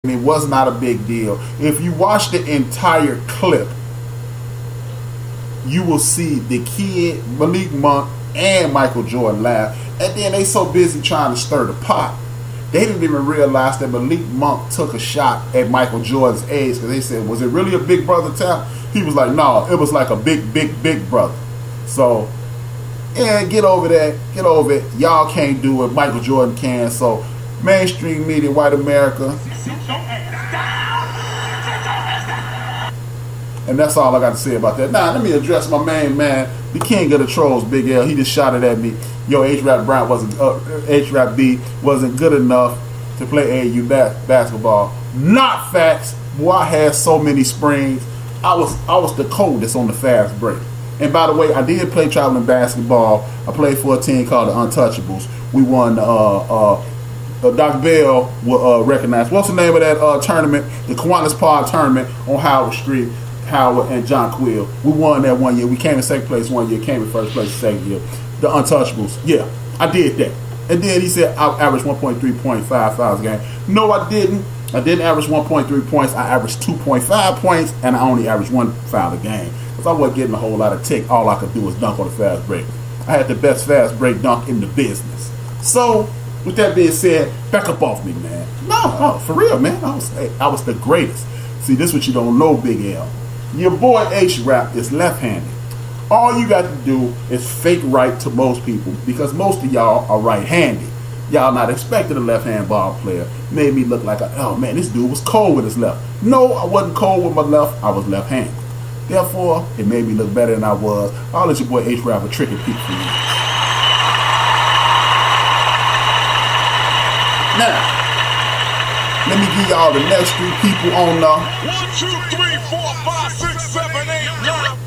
and it was not a big deal. If you watch the entire clip, you will see the kid, Malik Monk, and Michael Jordan laugh. And then they so busy trying to stir the pot, they didn't even realize that Malik Monk took a shot at Michael Jordan's age, because they said, was it really a big brother tap? He was like, no, it was like a big brother. So, yeah, get over that. Get over it. Y'all can't do it. Michael Jordan can. So, mainstream media, white America. And that's all I got to say about that. Now, let me address my main man, the king of the trolls, Big L. He just shot it at me. Yo, H-Rap B wasn't good enough to play AAU basketball. Not facts. Boy, I had so many springs. I was the coldest on the fast break. And by the way, I did play traveling basketball. I played for a team called the Untouchables. We won. Dr. Bell will recognize. What's the name of that tournament? The Kiwanis Pod tournament on Howard Street. Howard and John Quill. We won that one year. We came in second place one year, came in first place the second year. The Untouchables. Yeah, I did that. And then he said I averaged 1.3.5 fouls a game. No, I didn't. I didn't average 1.3 points. I averaged 2.5 points, and I only averaged 1 foul a game. Because I wasn't getting a whole lot of tick. All I could do was dunk on the fast break. I had the best fast break dunk in the business. So, with that being said, back up off me, man. No, for real, man. I was the greatest. See, this is what you don't know, Big L. Your boy H-Rap is left-handed. All you got to do is fake right to most people, because most of y'all are right-handed. Y'all not expecting a left-hand ball player. Made me look like, oh man, this dude was cold with his left. No, I wasn't cold with my left. I was left-handed. Therefore, it made me look better than I was. I'll let your boy H-Rap a trick and peek for you. Now, let me give y'all the next three people on the 1, 2, 3, 4, 5, 6, 7, 8, 9.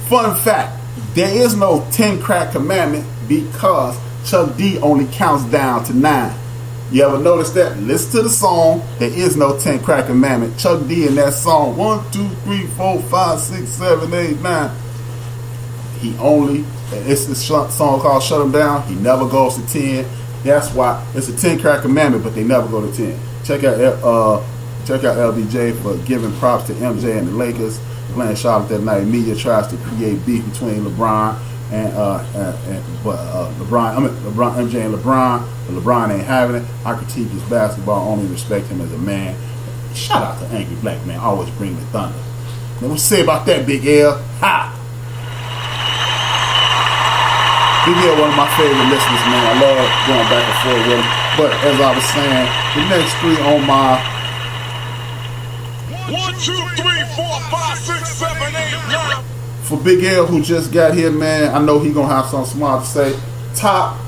Fun fact, there is no 10 crack commandment because Chuck D only counts down to 9. You ever notice that? Listen to the song. There is no 10 crack commandment. Chuck D in that song, 1, 2, 3, 4, 5, 6, 7, 8, 9. He only, it's the song called Shut Him Down. He never goes to 10. That's why it's a 10 crack commandment, but they never go to 10. Check out LBJ for giving props to MJ and the Lakers playing Charlotte that night. Media tries to create beef between LeBron MJ and LeBron, but LeBron ain't having it. I critique his basketball, only respect him as a man. Shout out to Angry Black Man, always bring the thunder. Now, what you say about that, Big L? Ha! Big L, one of my favorite listeners, man. I love going back and forth with him. But as I was saying, the next three on my 1, 2, 3, 4, 5, 6, 7, 8, 9. For Big L, who just got here, man, I know he gonna have something smart to say. Top,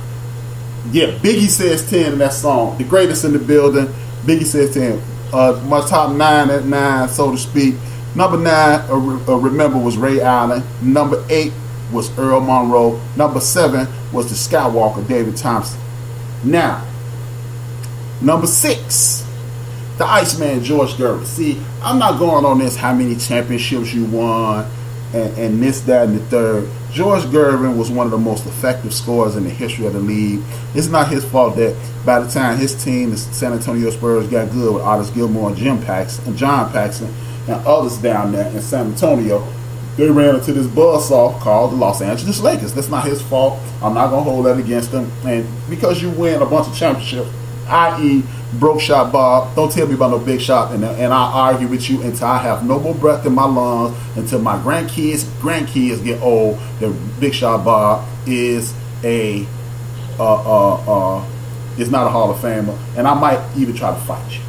yeah, Biggie says 10 in that song. The greatest in the building. Biggie says 10. My top 9 at 9, so to speak. Number 9, remember, was Ray Allen. Number 8 was Earl Monroe. Number 7 was the Skywalker, David Thompson. Now, number 6, the Iceman, George Gervin. See, I'm not going on this how many championships you won and this, that, and the third. George Gervin was one of the most effective scorers in the history of the league. It's not his fault that by the time his team, the San Antonio Spurs, got good with Otis Gilmore and John Paxson and others down there in San Antonio, they ran into this buzzsaw called the Los Angeles Lakers. That's not his fault. I'm not going to hold that against him. And because you win a bunch of championships, i.e. broke shot Bob, don't tell me about no big shot, and I'll argue with you until I have no more breath in my lungs, until my grandkids get old. The big shot Bob is is not a Hall of Famer, and I might even try to fight you.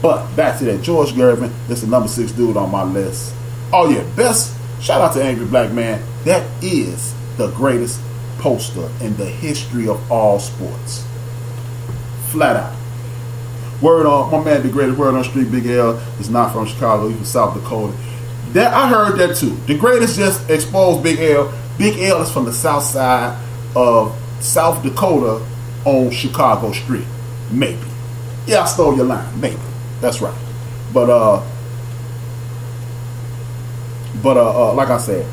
But back to that, George Gervin, this is the number 6 dude on my list. Oh yeah, best. Shout out to Angry Black Man. That is the greatest poster in the history of all sports. Flat out. Word on, my man, the greatest word on the street, Big L, is not from Chicago. He's from South Dakota. That I heard that too. The greatest just exposed Big L. Big L is from the south side of South Dakota on Chicago Street. Maybe. Yeah, I stole your line. Maybe. That's right. But like I said,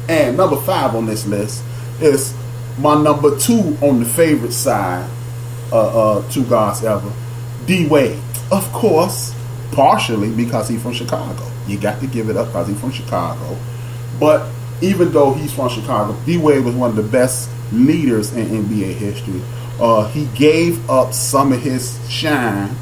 and number 5 on this list is my number 2 on the favorite side, 2 gods ever, D Wade. Of course, partially because he's from Chicago. You got to give it up because he's from Chicago. But even though he's from Chicago, D-Wade was one of the best leaders in NBA history. He gave up some of his shine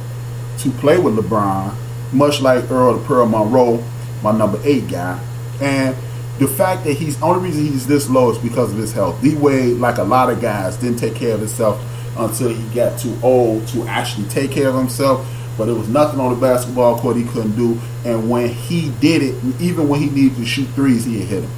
to play with LeBron, much like Earl the Pearl Monroe, my number 8 guy. And the fact that only reason he's this low is because of his health. D-Wade, like a lot of guys, didn't take care of himself until he got too old to actually take care of himself. But it was nothing on the basketball court he couldn't do. And when he did it, even when he needed to shoot threes, he had hit him.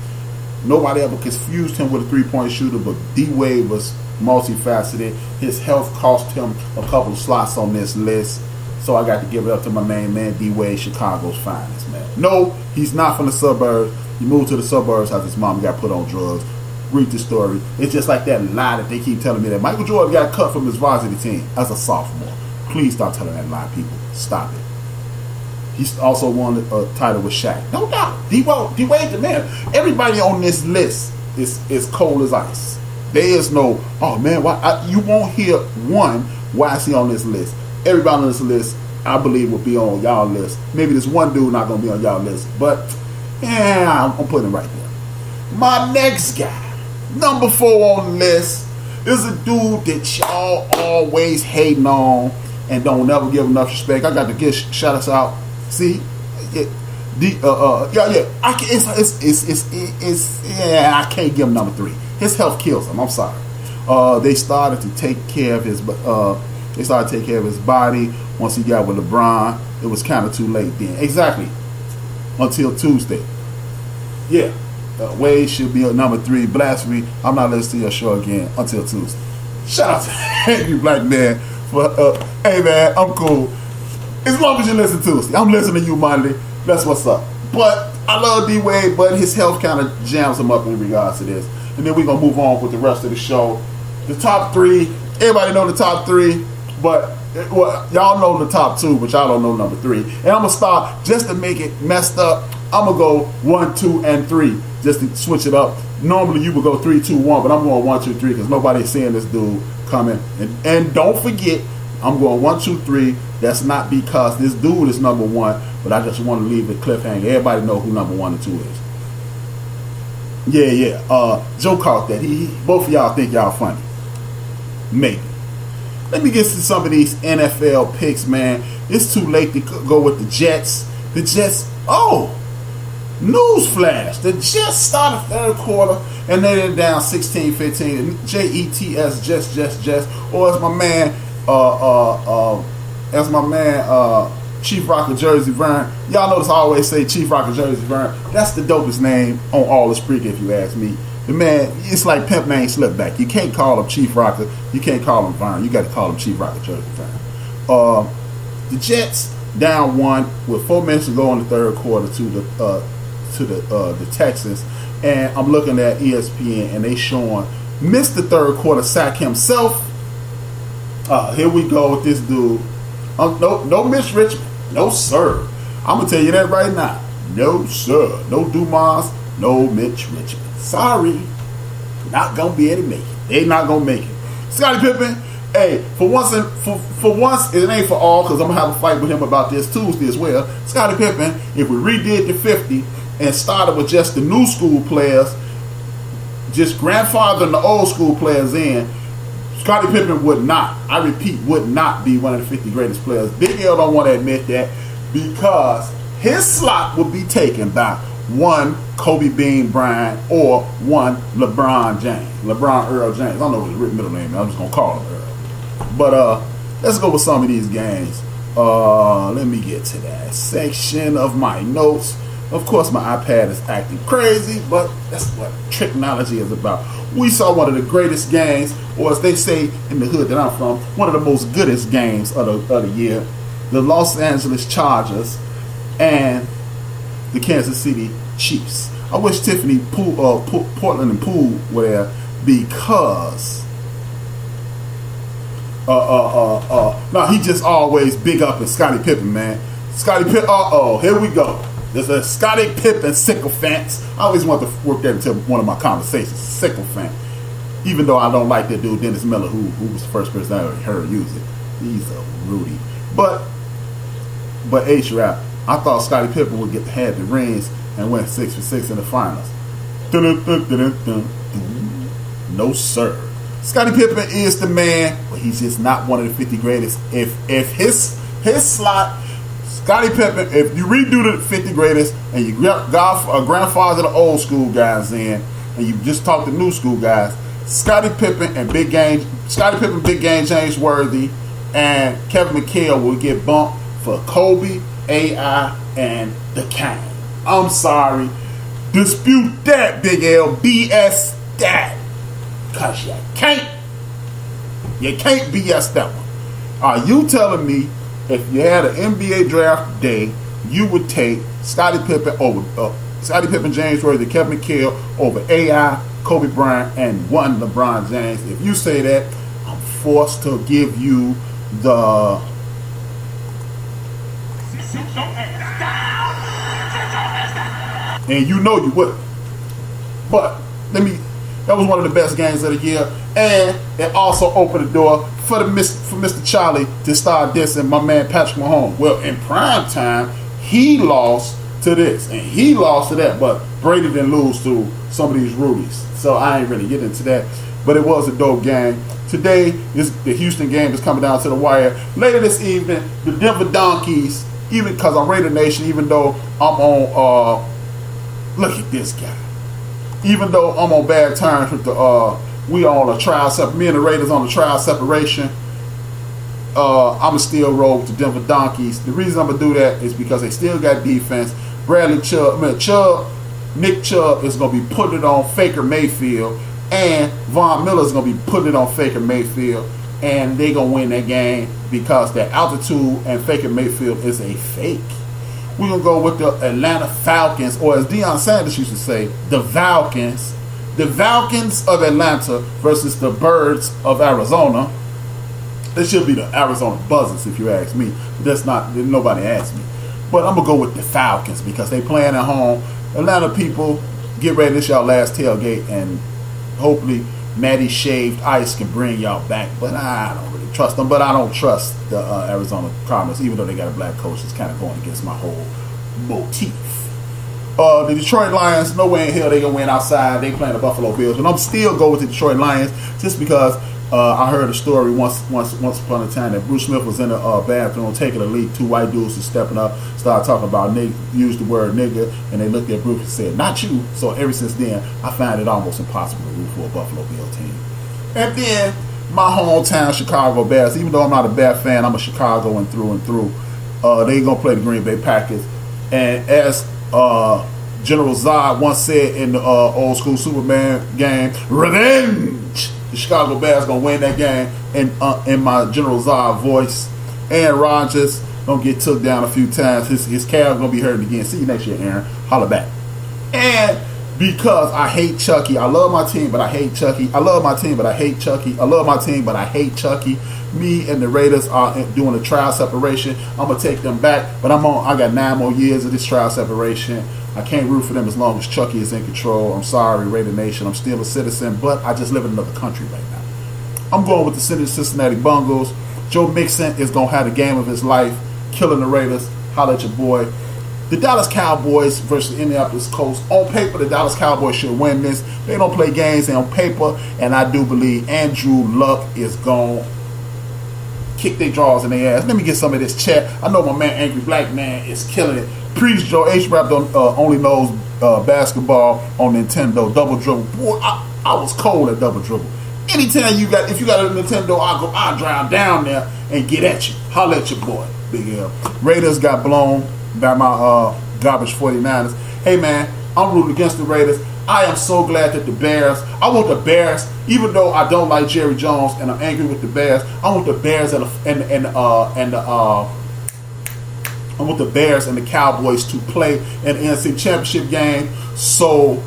Nobody ever confused him with a three-point shooter, but D-Wade was multifaceted. His health cost him a couple of slots on this list. So I got to give it up to my main man, D-Wade, Chicago's finest, man. No, he's not from the suburbs. He moved to the suburbs after his mom got put on drugs. Read the story. It's just like that lie that they keep telling me that Michael Jordan got cut from his varsity team as a sophomore. Please stop telling that lie, people. Stop it. He's also won a title with Shaq. No doubt. D-Wade the man. Everybody on this list is cold as ice. There is no, oh man, why? You won't hear one, why is he on this list? Everybody on this list, I believe, will be on y'all list. Maybe this one dude not going to be on y'all list. But, yeah, I'm putting him right there. My next guy, number 4 on the list, is a dude that y'all always hating on and don't never give enough respect. I got to give shout us out. See, I can't give him number 3. His health kills him. I'm sorry. They started to take care of his. They started to take care of his body once he got with LeBron. It was kind of too late then. Exactly. Until Tuesday. Yeah. Wade should be at number 3. Blasphemy. I'm not listening to your show again until Tuesday. Shout out to Angry Black Man for. Hey man, I'm cool. As long as you listen Tuesday, I'm listening to you Monday. That's what's up. But I love D-Wade, but his health kind of jams him up in regards to this. And then we're going to move on with the rest of the show. The top 3, everybody know the top 3, but y'all know the top 2, but y'all don't know number 3. And I'm going to start, just to make it messed up, I'm going to go 1, 2, and 3, just to switch it up. Normally you would go 3, 2, 1, but I'm going 1, 2, 3 because nobody's seeing this dude coming. And don't forget, I'm going 1, 2, 3. That's not because this dude is number 1, but I just want to leave it cliffhanger. Everybody know who number 1 and 2 is. Yeah. Joe caught that. Both of y'all think y'all funny. Maybe. Let me get to some of these NFL picks, man. It's too late to go with the Jets. The Jets, newsflash. The Jets started third quarter and they're down 16-15. Jets, Jets. Or as my man, Chief Rocker Jersey Vern. Y'all notice I always say Chief Rocker Jersey Vern. That's the dopest name on all the Spreaker, if you ask me. The man, it's like Pimp Name Slipback. You can't call him Chief Rocker. You can't call him Vern. You got to call him Chief Rocker Jersey Vern. The Jets down 1 with 4 minutes to go in the third quarter to the Texans, and I'm looking at ESPN and they showing missed the third quarter sack himself. Here we go with this dude. No Mitch Richmond. No, sir. I'm going to tell you that right now. No, sir. No Dumas. No Mitch Richmond. Sorry. Not going to be able to make it. They not going to make it. Scottie Pippen, hey, for once, it ain't for all because I'm going to have a fight with him about this Tuesday as well. Scottie Pippen, if we redid the 50 and started with just the new school players, just grandfathering the old school players in, Scottie Pippen would not, I repeat, would not be one of the 50 greatest players. Big L don't want to admit that because his slot would be taken by one Kobe Bean Bryant or one LeBron James. LeBron Earl James. I don't know his middle name. I'm just going to call him Earl. But let's go with some of these games. Let me get to that section of my notes. Of course, my iPad is acting crazy, but that's what technology is about. We saw one of the greatest games, or as they say in the hood that I'm from, one of the most goodest games of the year. The Los Angeles Chargers and the Kansas City Chiefs. I wish Tiffany Portland and Poole were there because no, he just always big up in Scottie Pippen, man. Scottie Pippen, here we go. There's a Scottie Pippen sycophants. I always want to work that into one of my conversations. Sycophant. Even though I don't like that dude, Dennis Miller, who was the first person I ever heard use it. He's a Rudy. But But H-Rap, I thought Scottie Pippen would had the rings and went 6 for 6 in the finals. No sir. Scottie Pippen is the man, but he's just not one of the 50 greatest. If his slot, Scottie Pippen, if you redo the 50 greatest and you grandfather the old school guys in, and you just talk to new school guys, Scottie Pippen, Big Game James Worthy, and Kevin McHale will get bumped for Kobe, AI, and the King. I'm sorry. Dispute that, Big L. BS that. Because you can't BS that one. Are you telling me if you had an NBA draft day, you would take Scottie Pippen, James Worthy, Kevin McHale over AI, Kobe Bryant, and one LeBron James? If you say that, I'm forced to give you the and you know you would. But that was one of the best games of the year, and it also opened the door for Mr. Charlie to start dissing my man Patrick Mahomes. Well, in prime time, he lost to this and he lost to that, but Brady didn't lose to some of these Rudies, so I ain't really getting into that. But it was a dope game. Today, the Houston game is coming down to the wire. Later this evening, the Denver Donkeys, even because I'm Raider Nation, even though I'm on, look at this guy. Even though I'm on bad terms with me and the Raiders on the trial separation, I'ma still roll with the Denver Donkeys. The reason I'm gonna do that is because they still got defense. Nick Chubb is gonna be putting it on Faker Mayfield, and Von Miller is gonna be putting it on Faker Mayfield, and they gonna win that game because their altitude and Faker Mayfield is a fake. We're going to go with the Atlanta Falcons, or as Deion Sanders used to say, the Valkins. The Valkins of Atlanta versus the Birds of Arizona. It should be the Arizona Buzzards, if you ask me. But nobody asked me. But I'm going to go with the Falcons because they playing at home. Atlanta people, get ready. This y'all last tailgate, and hopefully Matty Shaved Ice can bring y'all back. But I don't really trust them. But I don't trust the Arizona Cardinals, even though they got a black coach. It's kind of going against my whole motif. The Detroit Lions, no way in hell they gonna win outside. They playing the Buffalo Bills, but I'm still going with the Detroit Lions just because I heard a story once upon a time that Bruce Smith was in the bathroom taking a leak. Two white dudes were stepping up, started talking about used the word nigga, and they looked at Bruce and said, "Not you." So ever since then, I find it almost impossible to root for a Buffalo Bill team. And then my hometown Chicago Bears, even though I'm not a Bear fan, I'm a Chicago and through and through. They gonna play the Green Bay Packers, and as General Zod once said in the old school Superman game, "Revenge." The Chicago Bears gonna win that game in my General Zod voice. Aaron Rodgers gonna get took down a few times. His calf gonna be hurt again. See you next year, Aaron. Holla back. And because I hate Chucky, I love my team, but I hate Chucky. I love my team, but I hate Chucky. I love my team, but I hate Chucky. Me and the Raiders are doing a trial separation. I'm gonna take them back, but I got 9 more years of this trial separation. I can't root for them as long as Chucky is in control. I'm sorry, Raider Nation. I'm still a citizen, but I just live in another country right now. I'm going with the Cincinnati Bengals. Joe Mixon is going to have the game of his life, killing the Raiders. Holla at your boy. The Dallas Cowboys versus the Indianapolis Colts. On paper, the Dallas Cowboys should win this. They don't play games on paper, and I do believe Andrew Luck is going to kick their jaws in their ass. Let me get some of this chat. I know my man Angry Black Man is killing it. Preach Joe H-Rap only knows basketball on Nintendo. Double Dribble. Boy, I was cold at Double Dribble. Anytime if you got a Nintendo, I'll drive down there and get at you. Holla at your boy, Big L. Raiders got blown by my garbage 49ers. Hey man, I'm rooting against the Raiders. I am so glad that the Bears, I want the Bears, even though I don't like Jerry Jones and I'm angry with the Bears, I want the Bears and the Bears and the Cowboys to play an NFC Championship game. So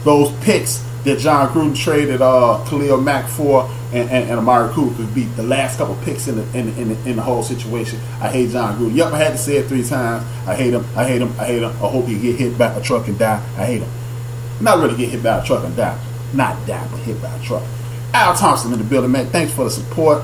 those picks that John Gruden traded Khalil Mack for and Amari Cooper could be the last couple picks in the whole situation. I hate John Gruden. Yep, I had to say it 3 times. I hate him. I hate him. I hate him. I hope he get hit by a truck and die. I hate him. Not really get hit by a truck and die. Not die, but hit by a truck. Al Thompson in the building, man. Thanks for the support.